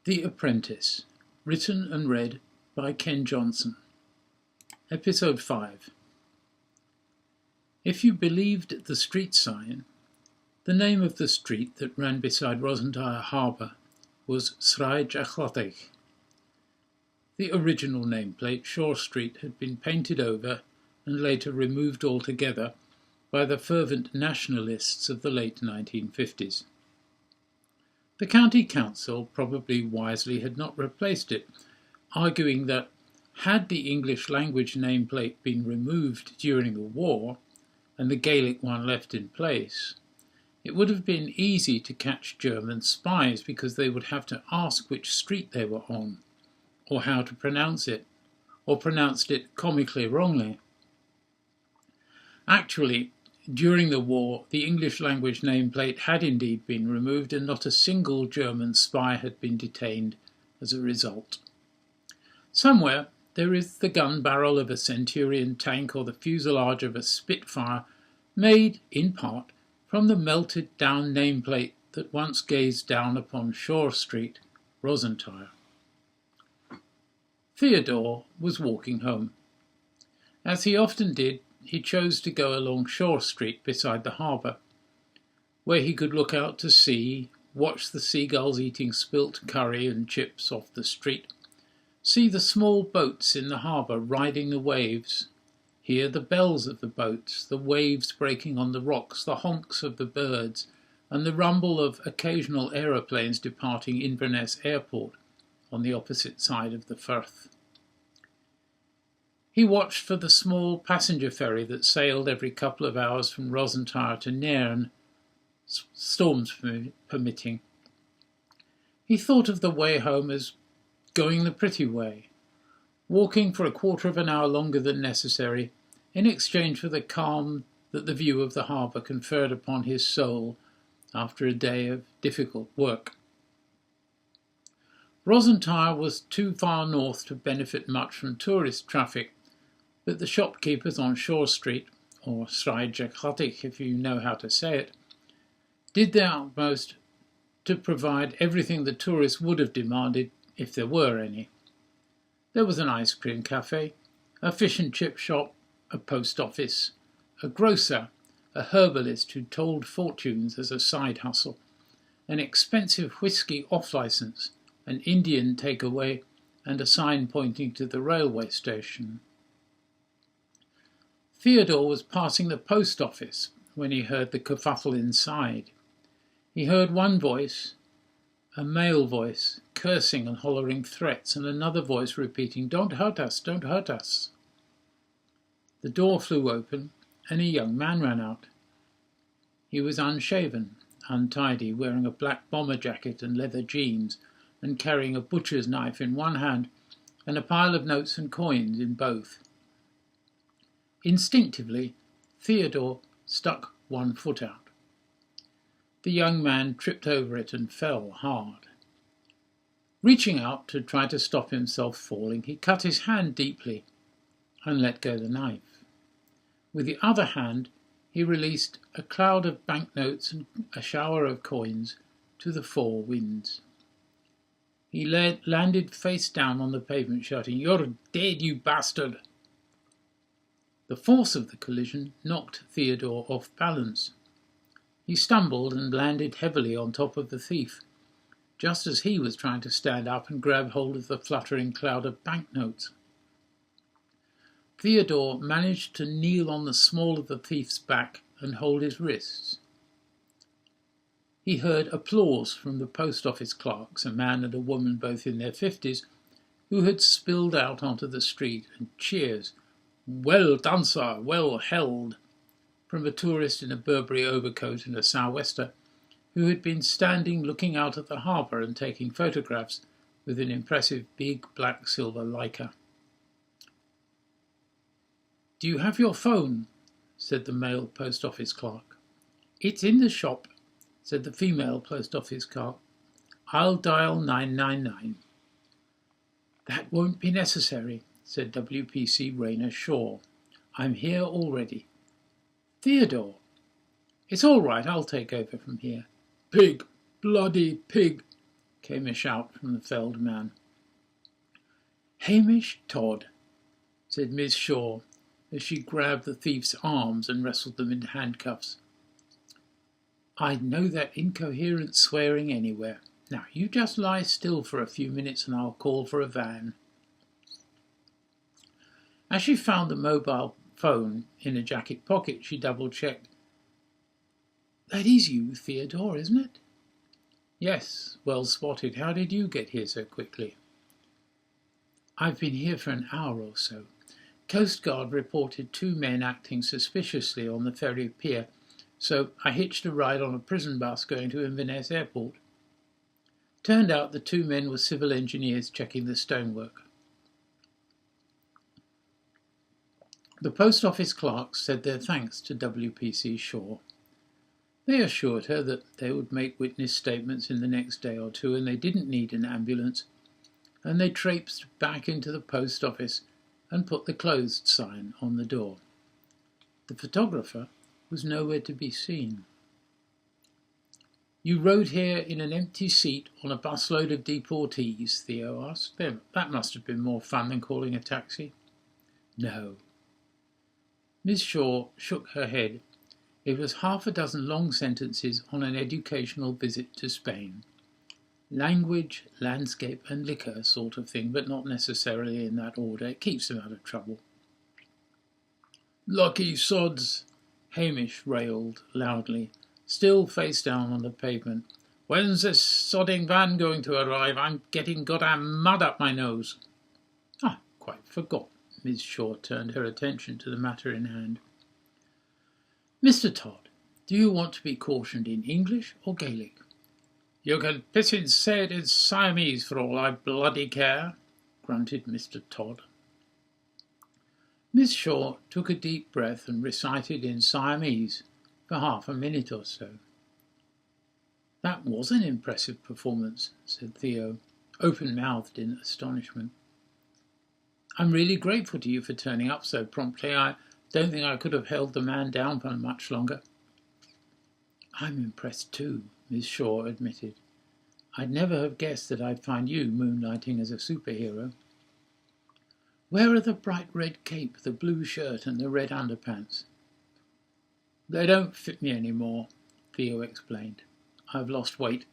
The Apprentice, written and read by Ken Johnson. Episode 5. If you believed the street sign, the name of the street that ran beside Rosenthal Harbour was Srijachlottig. The original nameplate, Shore Street, had been painted over and later removed altogether by the fervent nationalists of the late 1950s. The county council, probably wisely, had not replaced it, arguing that had the English language nameplate been removed during the war and the Gaelic one left in place, it would have been easy to catch German spies because they would have to ask which street they were on, or how to pronounce it, or pronounced it comically wrongly. Actually, during the war, the English language nameplate had indeed been removed and not a single German spy had been detained as a result. Somewhere there is the gun barrel of a Centurion tank or the fuselage of a Spitfire, made, in part, from the melted down nameplate that once gazed down upon Shore Street, Rosenthal. Theodore was walking home. As he often did, he chose to go along Shore Street beside the harbour, where he could look out to sea, watch the seagulls eating spilt curry and chips off the street, see the small boats in the harbour riding the waves, hear the bells of the boats, the waves breaking on the rocks, the honks of the birds, and the rumble of occasional aeroplanes departing Inverness Airport on the opposite side of the firth. He watched for the small passenger ferry that sailed every couple of hours from Rosenthal to Nairn, storms permitting. He thought of the way home as going the pretty way, walking for a quarter of an hour longer than necessary, in exchange for the calm that the view of the harbour conferred upon his soul after a day of difficult work. Rosenthal was too far north to benefit much from tourist traffic, but the shopkeepers on Shore Street, or Srijachlottig if you know how to say it, did their utmost to provide everything the tourists would have demanded if there were any. There was an ice cream cafe, a fish and chip shop, a post office, a grocer, a herbalist who told fortunes as a side hustle, an expensive whisky off-licence, an Indian takeaway, and a sign pointing to the railway station. Theodore was passing the post office when he heard the kerfuffle inside. He heard one voice, a male voice, cursing and hollering threats, and another voice repeating, "Don't hurt us, don't hurt us." The door flew open, and a young man ran out. He was unshaven, untidy, wearing a black bomber jacket and leather jeans, and carrying a butcher's knife in one hand and a pile of notes and coins in both. Instinctively, Theodore stuck one foot out. The young man tripped over it and fell hard. Reaching out to try to stop himself falling, he cut his hand deeply and let go the knife. With the other hand, he released a cloud of banknotes and a shower of coins to the four winds. He landed face down on the pavement, shouting, "You're dead, you bastard!" The force of the collision knocked Theodore off balance. He stumbled and landed heavily on top of the thief, just as he was trying to stand up and grab hold of the fluttering cloud of banknotes. Theodore managed to kneel on the small of the thief's back and hold his wrists. He heard applause from the post office clerks, a man and a woman both in their 50s, who had spilled out onto the street, and cheers, "Well done, sir, well held," from a tourist in a Burberry overcoat and a sou'wester, who had been standing looking out at the harbour and taking photographs with an impressive big black silver Leica. "Do you have your phone?" said the male post office clerk. "It's in the shop," said the female post office clerk. "I'll dial 999. "That won't be necessary," said WPC Rayner Shaw. "I'm here already." "Theodore." "It's all right, I'll take over from here." "Pig! Bloody pig!" came a shout from the felled man. "Hamish Todd," said Miss Shaw, as she grabbed the thief's arms and wrestled them into handcuffs. "I'd know that incoherent swearing anywhere. Now, you just lie still for a few minutes and I'll call for a van." As she found the mobile phone in a jacket pocket, she double-checked. "That is you, Theodore, isn't it?" "Yes, well spotted. How did you get here so quickly?" "I've been here for an hour or so. Coast Guard reported 2 men acting suspiciously on the ferry pier, so I hitched a ride on a prison bus going to Inverness Airport. Turned out the 2 men were civil engineers checking the stonework." The post office clerks said their thanks to WPC Shaw. They assured her that they would make witness statements in the next day or 2 and they didn't need an ambulance, and they traipsed back into the post office and put the closed sign on the door. The photographer was nowhere to be seen. "You rode here in an empty seat on a busload of deportees?" Theo asked. "That must have been more fun than calling a taxi." "No." Miss Shaw shook her head. It was 6 long sentences on an educational visit to Spain. Language, landscape and liquor sort of thing, but not necessarily in that order. It keeps them out of trouble. "Lucky sods," Hamish railed loudly, still face down on the pavement. "When's this sodding van going to arrive? I'm getting goddamn mud up my nose." "I quite forgot." Miss Shaw turned her attention to the matter in hand. "Mr. Todd, do you want to be cautioned in English or Gaelic?" "You can pissin' say it in Siamese for all I bloody care," grunted Mr. Todd. Miss Shaw took a deep breath and recited in Siamese for half a minute or so. "That was an impressive performance," said Theo, open-mouthed in astonishment. "I'm really grateful to you for turning up so promptly. I don't think I could have held the man down for much longer." "I'm impressed too," Miss Shaw admitted. "I'd never have guessed that I'd find you moonlighting as a superhero." "Where are the bright red cape, the blue shirt and the red underpants?" "They don't fit me anymore," Theo explained. "I've lost weight."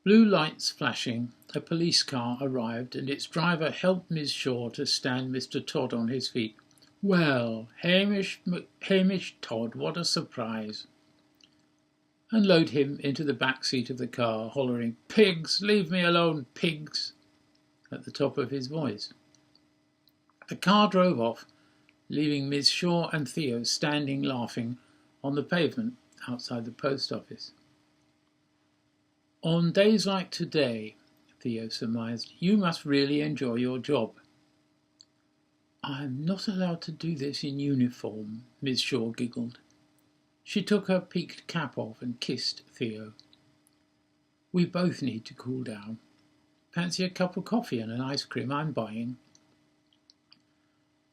Blue lights flashing, a police car arrived and its driver helped Miss Shaw to stand Mr. Todd on his feet. "Well, Hamish Todd, what a surprise!" And load him into the back seat of the car, hollering, "Pigs, leave me alone, pigs," at the top of his voice. The car drove off, leaving Miss Shaw and Theo standing laughing on the pavement outside the post office. "On days like today," Theo surmised, "you must really enjoy your job." "I'm not allowed to do this in uniform," Miss Shaw giggled. She took her peaked cap off and kissed Theo. "We both need to cool down. Fancy a cup of coffee and an ice cream? I'm buying."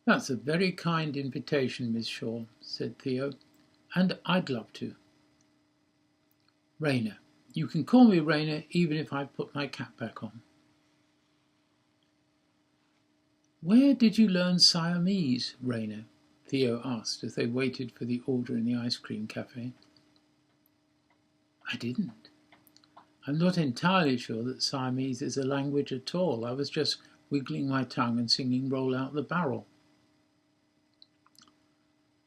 "That's a very kind invitation, Miss Shaw," said Theo, "and I'd love to." "Raina. You can call me Raina even if I put my cap back on." "Where did you learn Siamese, Raina?" Theo asked as they waited for the order in the ice cream cafe. "I didn't. I'm not entirely sure that Siamese is a language at all. I was just wiggling my tongue and singing Roll Out the Barrel."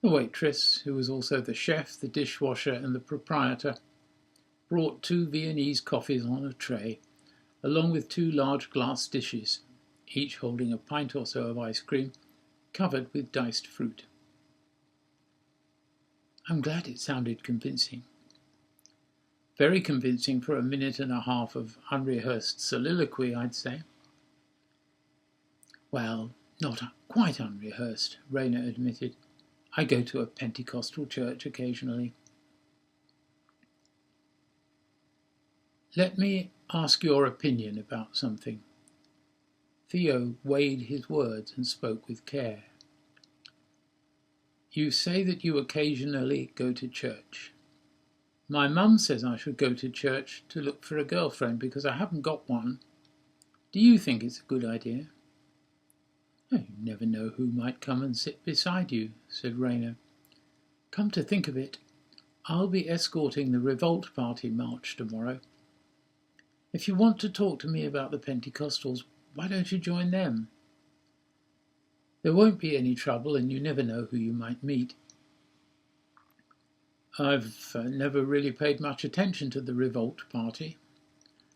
The waitress, who was also the chef, the dishwasher and the proprietor, brought 2 Viennese coffees on a tray, along with 2 large glass dishes, each holding a pint or so of ice cream, covered with diced fruit. "I'm glad it sounded convincing." "Very convincing for a minute and a half of unrehearsed soliloquy, I'd say." "Well, not quite unrehearsed," Raina admitted. "I go to a Pentecostal church occasionally." "Let me ask your opinion about something." Theo weighed his words and spoke with care. "You say that you occasionally go to church. My mum says I should go to church to look for a girlfriend because I haven't got one. Do you think it's a good idea?" "Oh, you never know who might come and sit beside you," said Raina. "Come to think of it, I'll be escorting the Revolt Party march tomorrow. If you want to talk to me about the Pentecostals, why don't you join them? There won't be any trouble and you never know who you might meet." "I've never really paid much attention to the Revolt Party.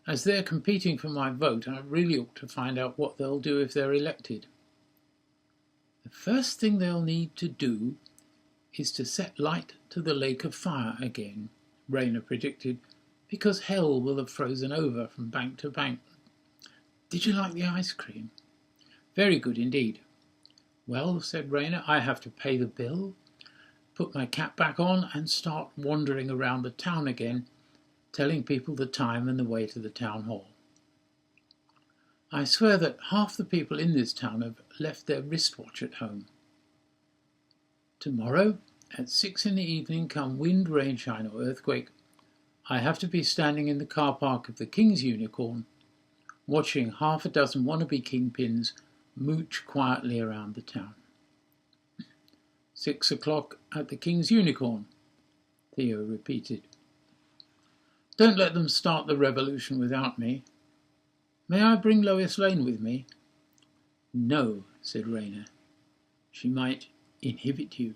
As they're competing for my vote, I really ought to find out what they'll do if they're elected." "The first thing they'll need to do is to set light to the lake of fire again," Raina predicted, "because hell will have frozen over from bank to bank. Did you like the ice cream?" "Very good indeed." "Well," said Raina, "I have to pay the bill, put my cap back on and start wandering around the town again, telling people the time and the way to the town hall. I swear that half the people in this town have left their wristwatch at home. Tomorrow, at 6 in the evening, come wind, rain, shine or earthquake, I have to be standing in the car park of the King's Unicorn, watching half a dozen wannabe kingpins mooch quietly around the town." 6 o'clock at the King's Unicorn, Theo repeated. "Don't let them start the revolution without me. May I bring Lois Lane with me?" "No," said Raina. "She might inhibit you."